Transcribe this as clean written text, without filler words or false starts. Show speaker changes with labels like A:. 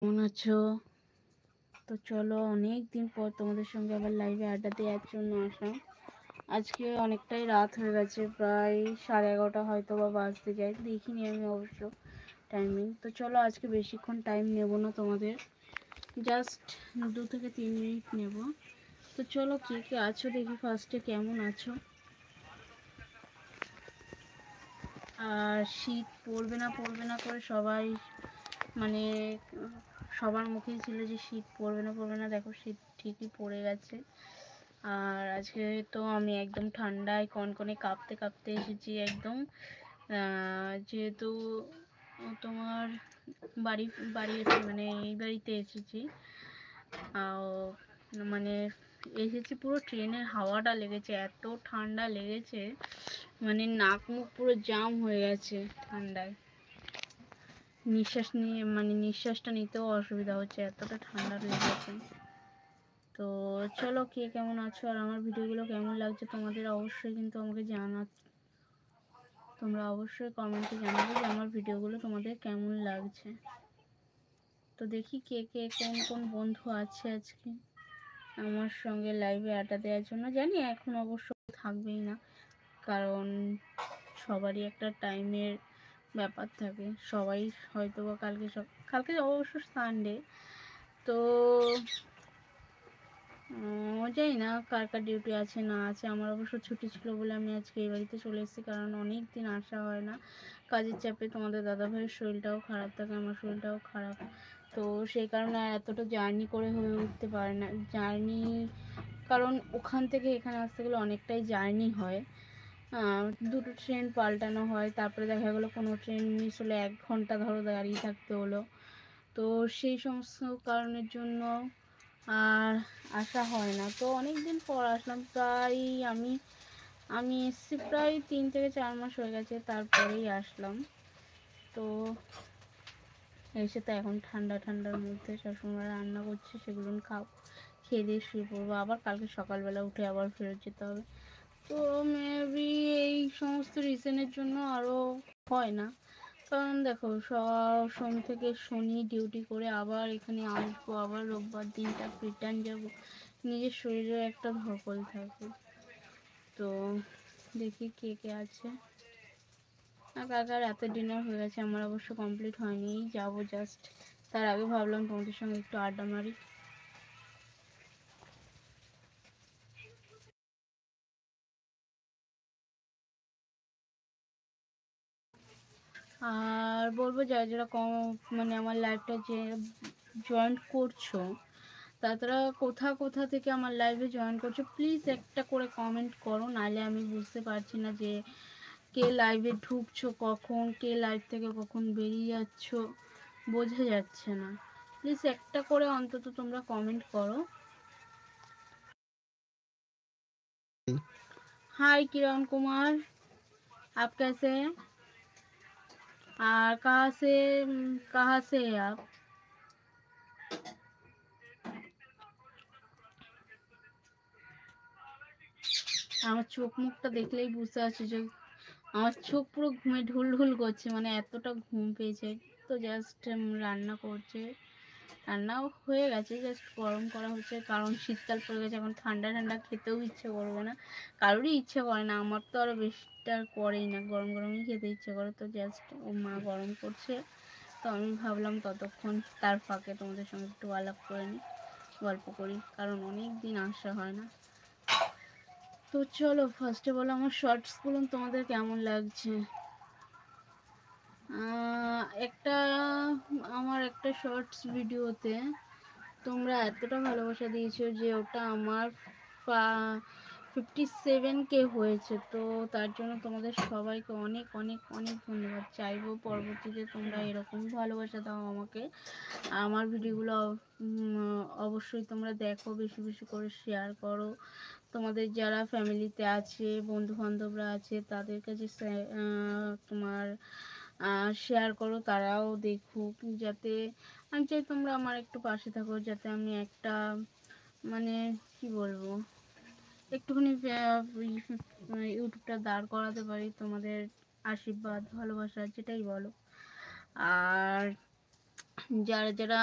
A: কেমন আছো? তো চলো, অনেক দিন পর তোমাদের সঙ্গে আবার লাইভে আড্ডা দেওয়ার জন্য আসা। আজকে অনেকটাই রাত হয়ে গেছে, প্রায় 11:30 হয়তো বা বাজতে যায়, দেখিনি আমি অবশ্য টাইমিং। তো চলো, আজকে বেশিক্ষণ টাইম নেব না তোমাদের, জাস্ট 2 থেকে 3 মিনিট নেব। তো চলো, কে কে আছো দেখি ফার্স্টে, কেমন আছো? আর শীত পড়বে না করে সবাই মানে সবার মুখেই ছিল যে শীত পড়বে না, দেখো শীত ঠিকই পড়ে গেছে। আর আজকে তো আমি একদম ঠান্ডায় কনকনে কাঁপতে কাঁপতে এসেছি একদম। যেহেতু তোমার বাড়ি বাড়ি মানে এই বাড়িতে এসেছি, মানে এসেছি পুরো ট্রেনের হাওয়াটা লেগেছে, এত ঠান্ডা লেগেছে, মানে নাক মুখ পুরো জাম হয়ে গেছে ঠান্ডায়। নিঃশ্বাসটা নিতেও অসুবিধা হচ্ছে, এতটা ঠান্ডা লেগেছে। তো চলো, কে কেমন আছো আর আমার ভিডিওগুলো কেমন লাগছে তোমাদের অবশ্যই কিন্তু আমাকে তোমরা অবশ্যই কমেন্টে জানাবে যে আমার ভিডিওগুলো তোমাদের কেমন লাগছে। তো দেখি কে কে কোন কোন বন্ধু আছে আজকে আমার সঙ্গে লাইভে আড্ডা দেওয়ার জন্য। জানি এখন অবশ্য থাকবেই না, কারণ সবারই একটা টাইমের ব্যাপার থাকে। সবাই হয়তো বা কালকে অবশ্য সানডে, তো জানি না কার কার ডিউটি আছে না আছে। আমার অবশ্য ছুটি ছিল বলে আমি আজকে এই বাড়িতে চলে এসেছি, কারণ অনেক দিন আসা হয় না কাজের চাপে। তোমাদের দাদাভাইয়ের শরীরটাও খারাপ থাকে, আমার শরীরটাও খারাপ, তো সেই কারণে আর এতটা জার্নি করে হয়ে উঠতে পারে না জার্নি, কারণ ওখান থেকে এখানে আসতে গেলে অনেকটাই জার্নি হয়। দুটো ট্রেন পাল্টানো হয়, তারপরে দেখা গেলো কোনো ট্রেন মিস হলে 1 ঘন্টা ধরো দাঁড়িয়ে থাকতে হলো। তো সেই সমস্ত কারণের জন্য আর আসা হয় না। তো অনেক দিন পর আসলাম, প্রায় আমি আমি এসছি প্রায় 3 থেকে 4 মাস হয়ে গেছে, তারপরেই আসলাম। তো এসে তো এখন ঠান্ডার মধ্যে শাশুড়িমা রান্না করছে, সেগুলো খেয়ে দিয়ে শুয়ে পড়বো, আবার কালকে সকালবেলা উঠে আবার ফেরত যেতে হবে। তো মেবি এই সমস্ত রিজনের জন্য আরও হয় না। কারণ দেখো, সোম থেকে শনি ডিউটি করে আবার এখানে আসবো, আবার রোববার দিনটা রিটার্ন যাব, নিজের শরীরেও একটা ধকল থাকে। তো দেখি কে কে আছে। কাকার রাতে ডিনার হয়ে গেছে, আমার অবশ্য কমপ্লিট হয়নি, যাব জাস্ট। তার আগে ভাবলাম তোমাদের সঙ্গে একটু আড্ডা মারি। আর বলবো যারা যারা মানে আমার লাইভটা যে জয়েন করছো, তারা কোথা থেকে আমার লাইভে জয়েন করছো, প্লিজ একটা করে কমেন্ট করো, নাহলে আমি বুঝতে পারছি না যে কে লাইভে ঢুকছো কখন, কে লাইভ থেকে কখন বেরিয়ে যাচ্ছ, বোঝা যাচ্ছে না। প্লিজ একটা করে অন্তত তোমরা কমেন্ট করো। हाय किरण कुमार, आप कैसे हैं? और कहाँ से हैं आप? আমার চোখ মুখটা দেখলেই বুঝতে পারছি যে আমার চোখ পুরো ঘুমে ঢুল করছে, মানে এতটা ঘুম পেয়েছে। তো জাস্ট রান্না করছে, রান্নাও হয়ে গেছে, জাস্ট গরম করা হচ্ছে, কারণ শীতকাল পড়ে গেছে, এখন ঠান্ডা ঠান্ডা খেতেও ইচ্ছে করবে না, কারোরই ইচ্ছে করে না, আমার তো আরও বেশিটা করেই না, গরম গরমই খেতে ইচ্ছে করে। তো জাস্ট ও মা গরম করছে, তো আমি ভাবলাম ততক্ষণ তার ফাঁকে তোমাদের সঙ্গে একটু আলাপ করে নিই, গল্প করি, কারণ অনেক দিন আসা হয় না। তো চলো, ফার্স্টে বলো আমার শর্টসগুলো তোমাদের কেমন লাগছে। একটা আমার একটা শর্টস ভিডিওতে তোমরা এতটা ভালোবাসা দিয়েছো যে ওটা আমার 57K হয়েছে। তো তার জন্য তোমাদের সবাইকে অনেক অনেক অনেক ধন্যবাদ। চাইবো পরবর্তীতে তোমরা এরকমই ভালোবাসা দাও আমাকে। আমার ভিডিওগুলো অবশ্যই তোমরা দেখো, বেশি বেশি করে শেয়ার করো। তোমাদের যারা ফ্যামিলিতে আছে, বন্ধু বান্ধবরা আছে, তাদের কাছে তোমার শেয়ার করো, তারাও দেখুক, যাতে আমি চাই তোমরা আমার একটু পাশে থাকো, যাতে আমি একটা মানে কি বলবো, একটুখানি ইউটিউবটা দাঁড় করাতে পারি। তোমাদের আশীর্বাদ ভালোবাসা যেটাই বলো। আর যারা যারা